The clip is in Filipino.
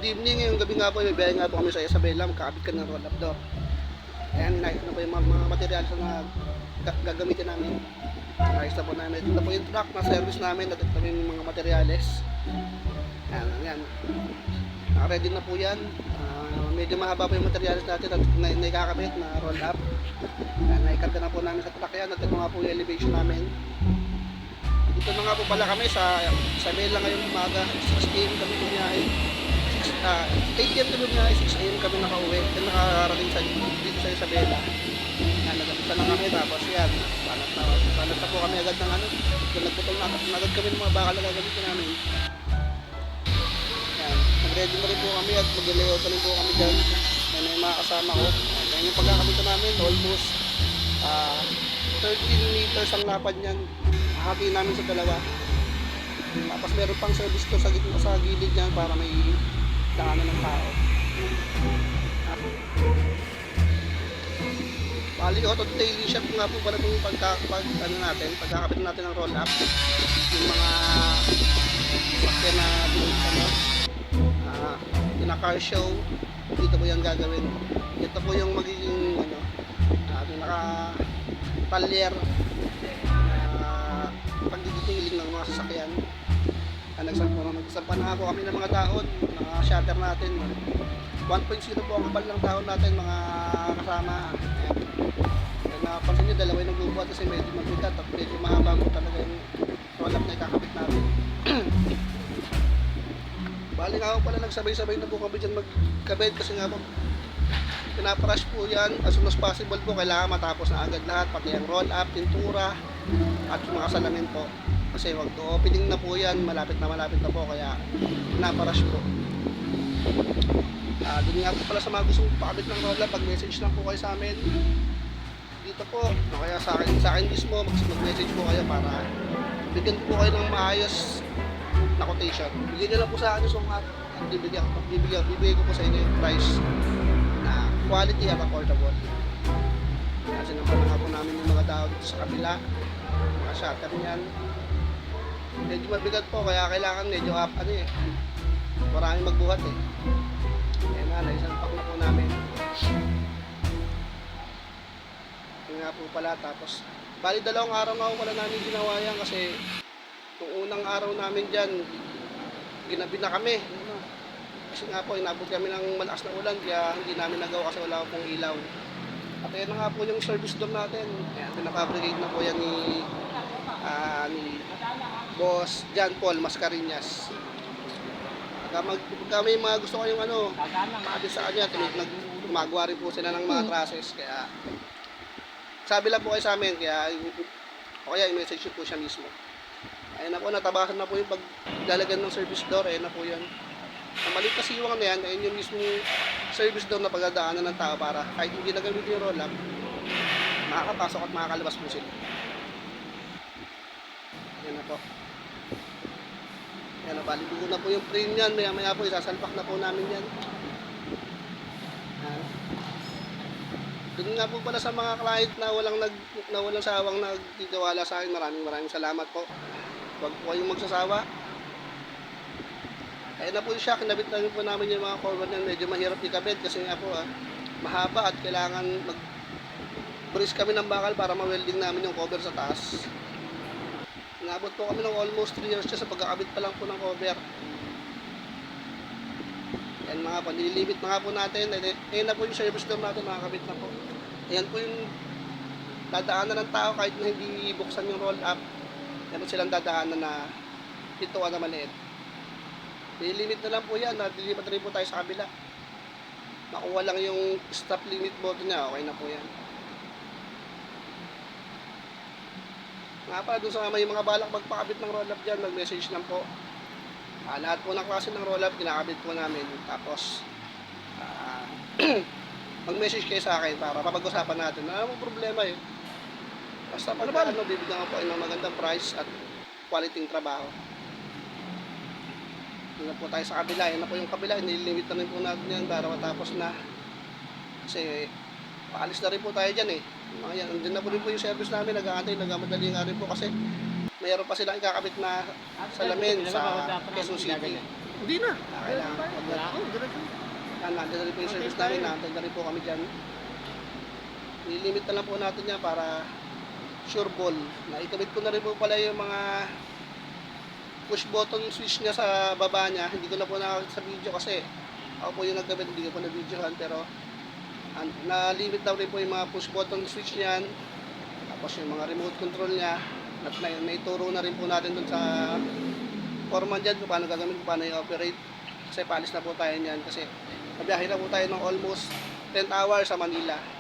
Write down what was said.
evening, ngayong gabi nga po, may biyahe nga po kami sa Isabela, magkakabit ka ng roll-up door. Ayan, inayos na po yung mga materials na gagamitin namin. Inayos na po namin. Ito na po yung truck na service namin, at ito na yung mga materials. Ayan, ayan. Naka-ready na po yan. Medyo mahaba po yung materials natin at naikakabit na roll-up. Ayan, naikarga na po namin sa truck yan, at ito nga po yung elevation namin. Dito na nga po pala kami sa Isabela ngayong umaga. 6 AM kami bumiyahe. 8 AM kami bumiyahe, 6 AM kami nakauwi. Then nakakarating dito sa Isabela. Nagapita na kami, tapos yan. Palat na po kami agad ng ano. Kung nagputol na agad kami ng mga bakal na gagamitin namin. Yan. Nag-ready na rin po kami at mag-layout na rin po kami dyan. Yan yung mga kasama ko. Yan yung pagkakamita namin, almost 13 meters ang lapad niyan. Hati namin sa dalawa. Tapos meron pang service to sa gilid niyan para may daanan ng tao. Bali auto detailing shop nga po para yung pagkakapit natin ng roll up. Yung mga sakyan na car show, dito po yung gagawin. Ito po yung magiging pinaka talyer pagdidetailing ng mga sasakyan. Nagsampa na po kami ng mga dahon, mga shutter natin. 1.0 po ang kapal ng dahon natin, mga kasama. Ayan. Napansin nyo, dalawa yung nagbubuhat kasi medyo mabigat at medyo mahaba po talaga yung roll-up na ikakabit natin. Bali nga po pala nagsabay-sabay na po kami dyan magkabit kasi nga po pinaparush po yan as soon as possible po. Kailangan matapos na agad lahat, pati ang roll-up, pintura at yung mga salamin po. Kasi wag opening na po yan, malapit na po, kaya pinaparush po. Doon nga po pala sa mga gustong pakabit ng roll-up, pag-message lang po kayo sa amin dito po, o kaya sa akin mismo, mag-message po kayo para bigyan po kayo ng maayos na quotation. Bigyan nyo lang po sa akin yung sumat at bibigay ko po sa inyo yung price na quality at affordable. Kasi naman nga po namin yung mga tao dito sa kabila, mga shutter niyan. Medyo mabigat po, kaya kailangan medyo maraming magbuhat eh. Ayan na, naisalpak na po namin. Yun nga po pala, tapos bali 2 araw na po pala namin ginawa yan kasi nung unang araw namin dyan, ginabi na kami. Kasi nga po, inabot kami ng malakas na ulan, kaya hindi namin nagawa kasi wala pong ilaw. At ayan na nga po yung service door natin. Ayan, pinafabricate na po yan ni Boss John Paul Mascareñas. Pagka may mga gusto kayong maabis sa kanya, gumagawa rin po sila ng mga trusses. Kaya sabi lang po kayo sa amin, kaya i-message po siya mismo. Ayun na po, natabasan na po yung paglalagyan ng service door. Ayun na po yan. Ang maliit na siwang na yan, ayun yung mismo service door na pagdadaanan ng tao para kahit hindi na gamitin yung roll-up, makakapasok at makakalabas po sila. Ayun na po. Ayun na, balibugo na po yung frame yan. Maya po, isasalpak na po namin yan. Doon nga po pala sa mga client na walang sawang nagtitiwala sa akin, maraming salamat po. Huwag po kayong magsasawa. Ayun na po siya, kinabit na rin po namin yung mga cover niyan. Medyo mahirap ikabit kasi nga po mahaba at kailangan mag-brace kami ng bakal para ma-welding namin yung cover sa taas. Inabot po kami ng almost 3 years sa pagkakabit pa lang po ng cover. Ayan mga po, nililimit na nga po natin. Ayan na po yung service door natin, nakakabit na po. Ayan po yung dadaanan ng tao kahit na hindi buksan yung roll up. Ayan po silang dadaanan na pintuan na maliit. Nililimit na lang po yan, nadilipat rin po tayo sa kabila. Makuha lang yung stop limit button niya, okay na po yan. Nga pa, doon sa may mga balak magpakabit ng roll up dyan, mag-message lang po. Lahat po ng klase ng roll up, kinakabit po namin. Tapos, mag-message kayo sa akin para papag-usapan natin. Ano mong problema eh. Basta bibigyan ko po ng magandang price at quality ng trabaho. Doon na po tayo sa kabila. Yan na po yung kabila. Nililimit na rin po natin yan para matapos na. Kasi, paalis na rin po tayo dyan eh. Mga yan, andun na po rin po yung service namin. Nag-aantay, nagmamadali nga rin po kasi mayroon pa silang ikakabit na salamin sa Quezon City. Hindi na. Kailangan po. Diretso. Nandiyan na rin po yung service namin, nandiyan na rin po kami dyan. Nilimit na lang po natin yan para sure ball. Naikabit ko na rin po pala yung mga push button switch niya sa baba niya. Hindi ko na po nakakita sa video kasi ako po yung nagkabit, hindi ko po na-videohan, pero na-limit daw rin po yung mga push button switch niyan. Tapos yung mga remote control niya. At may turo na rin po natin dun sa foreman dyan kung paano gagamit, kung paano i-operate. Kasi paalis na po tayo niyan kasi nabiyahe na po tayo ng almost 10 hours sa Manila.